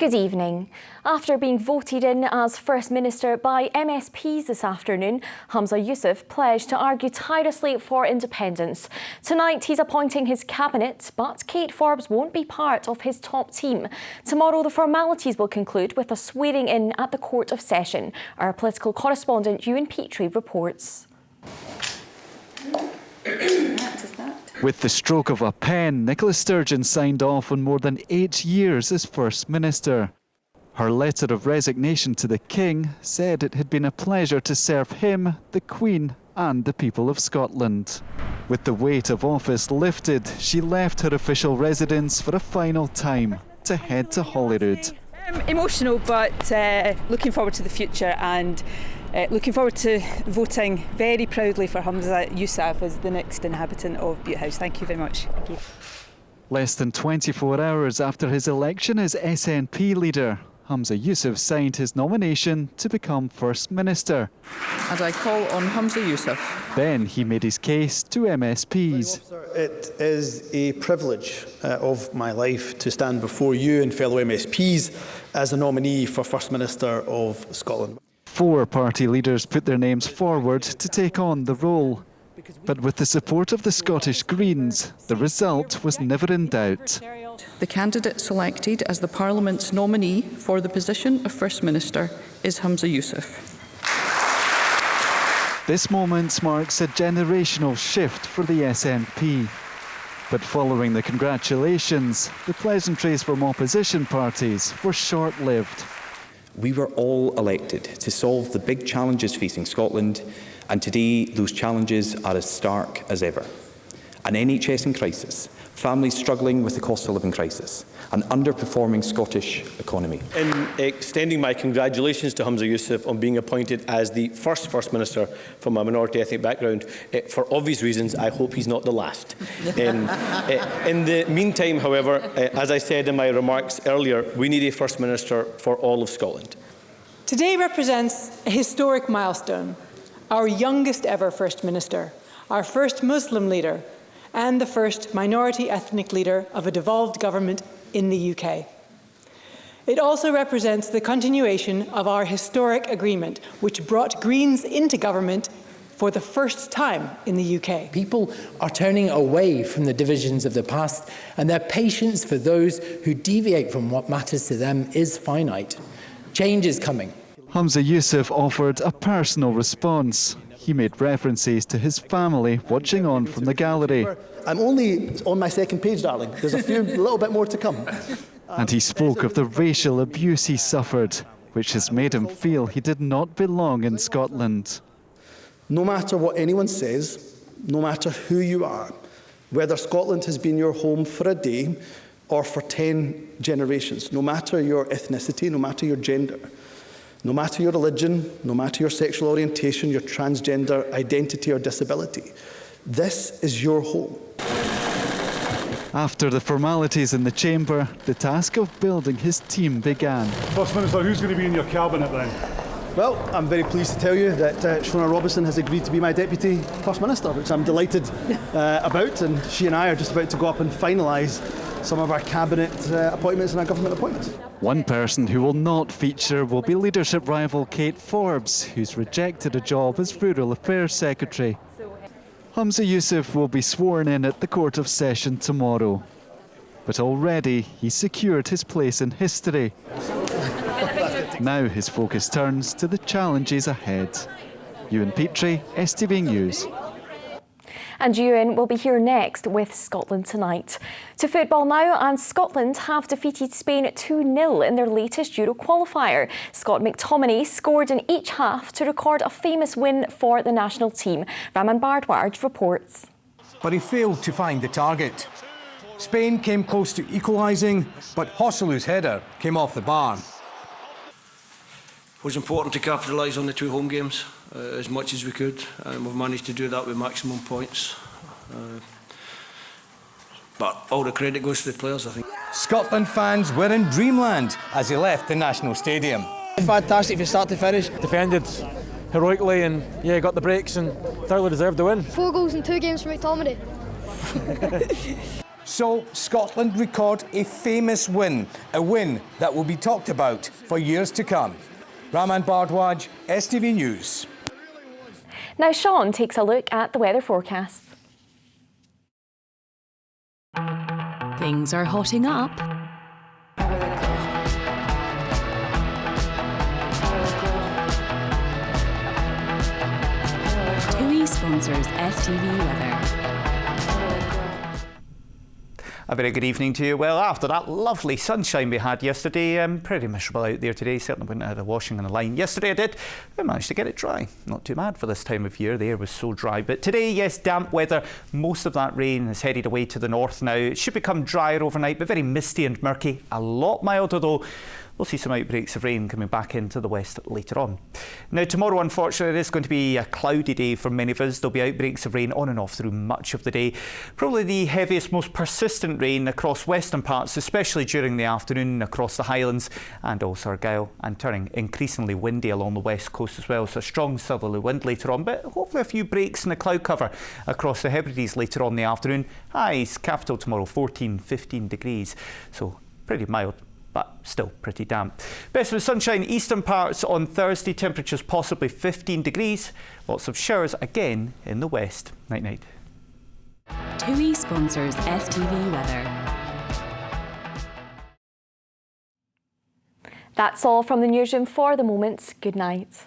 Good evening. After being voted in as First Minister by MSPs this afternoon, Humza Yousaf pledged to argue tirelessly for independence. Tonight he's appointing his cabinet, but Kate Forbes won't be part of his top team. Tomorrow the formalities will conclude with a swearing in at the Court of Session. Our political correspondent Ewan Petrie reports. With the stroke of a pen, Nicola Sturgeon signed off on more than 8 years as First Minister. Her letter of resignation to the King said it had been a pleasure to serve him, the Queen and the people of Scotland. With the weight of office lifted, she left her official residence for a final time to head to Holyrood. Emotional, but looking forward to the future and looking forward to voting very proudly for Humza Yousaf as the next inhabitant of Butte House. Thank you very much. Thank you. Less than 24 hours after his election as SNP leader, Humza Yousaf signed his nomination to become First Minister. And I call on Humza Yousaf. Then he made his case to MSPs. It is a privilege of my life to stand before you and fellow MSPs as a nominee for First Minister of Scotland. 4 party leaders put their names forward to take on the role. But with the support of the Scottish Greens, the result was never in doubt. The candidate selected as the Parliament's nominee for the position of First Minister is Humza Yousaf. This moment marks a generational shift for the SNP. But following the congratulations, the pleasantries from opposition parties were short-lived. We were all elected to solve the big challenges facing Scotland, and today those challenges are as stark as ever. An NHS in crisis, families struggling with the cost of living crisis, an underperforming Scottish economy. In extending my congratulations to Humza Yousaf on being appointed as the First Minister from a minority ethnic background, for obvious reasons, I hope he's not the last. In the meantime, however, as I said in my remarks earlier, we need a First Minister for all of Scotland. Today represents a historic milestone. Our youngest ever First Minister, our first Muslim leader, and the first minority ethnic leader of a devolved government in the UK. It also represents the continuation of our historic agreement, which brought Greens into government for the first time in the UK. People are turning away from the divisions of the past, and their patience for those who deviate from what matters to them is finite. Change is coming. Humza Yousaf offered a personal response. He made references to his family watching on from the gallery. I'm only on my second page, darling. There's a little bit more to come. And he spoke of the racial abuse he suffered, which has made him feel he did not belong in Scotland. No matter what anyone says, no matter who you are, whether Scotland has been your home for a day or for 10 generations, no matter your ethnicity, no matter your gender, no matter your religion, no matter your sexual orientation, your transgender identity or disability, this is your home. After the formalities in the chamber, the task of building his team began. First Minister, who's going to be in your cabinet then? Well, I'm very pleased to tell you that Shona Robertson has agreed to be my Deputy First Minister, which I'm delighted about, and she and I are just about to go up and finalise some of our cabinet appointments and our government appointments. One person who will not feature will be leadership rival Kate Forbes, who's rejected a job as Rural Affairs Secretary. Humza Yousaf will be sworn in at the Court of Session tomorrow. But already he's secured his place in history. Now his focus turns to the challenges ahead. Ewan Petrie, STV News. And Ewan will be here next with Scotland Tonight. To football now, and Scotland have defeated Spain 2-0 in their latest Euro qualifier. Scott McTominay scored in each half to record a famous win for the national team. Raman Bardwaj reports. But he failed to find the target. Spain came close to equalising, but Josselu's header came off the bar. It was important to capitalise on the 2 home games as much as we could, and we've managed to do that with maximum points. But all the credit goes to the players, I think. Scotland fans were in dreamland as he left the National Stadium. Fantastic from start to finish. Defended heroically and got the breaks and thoroughly deserved the win. 4 goals in 2 games for McTominay. So Scotland record a famous win, a win that will be talked about for years to come. Raman Bardwaj, STV News. Now Sean takes a look at the weather forecast. Things are hotting up. TUI sponsors STV weather. A very good evening to you. Well, after that lovely sunshine we had yesterday, I'm pretty miserable out there today. Certainly wouldn't have had a washing on the line. Yesterday I did. I managed to get it dry. Not too bad for this time of year. The air was so dry. But today, yes, damp weather. Most of that rain is headed away to the north now. It should become drier overnight, but very misty and murky. A lot milder though. We'll see some outbreaks of rain coming back into the west later on. Now tomorrow, unfortunately, it is going to be a cloudy day for many of us. There'll be outbreaks of rain on and off through much of the day. Probably the heaviest, most persistent rain across western parts, especially during the afternoon across the Highlands and also Argyll, and turning increasingly windy along the west coast as well. So a strong southerly wind later on, but hopefully a few breaks in the cloud cover across the Hebrides later on in the afternoon. Highs, capital tomorrow 14, 15 degrees. So pretty mild, but still pretty damp. Best with sunshine, eastern parts on Thursday, temperatures possibly 15 degrees. Lots of showers again in the west. Night night. TUI sponsors STV weather. That's all from the newsroom for the moment. Good night.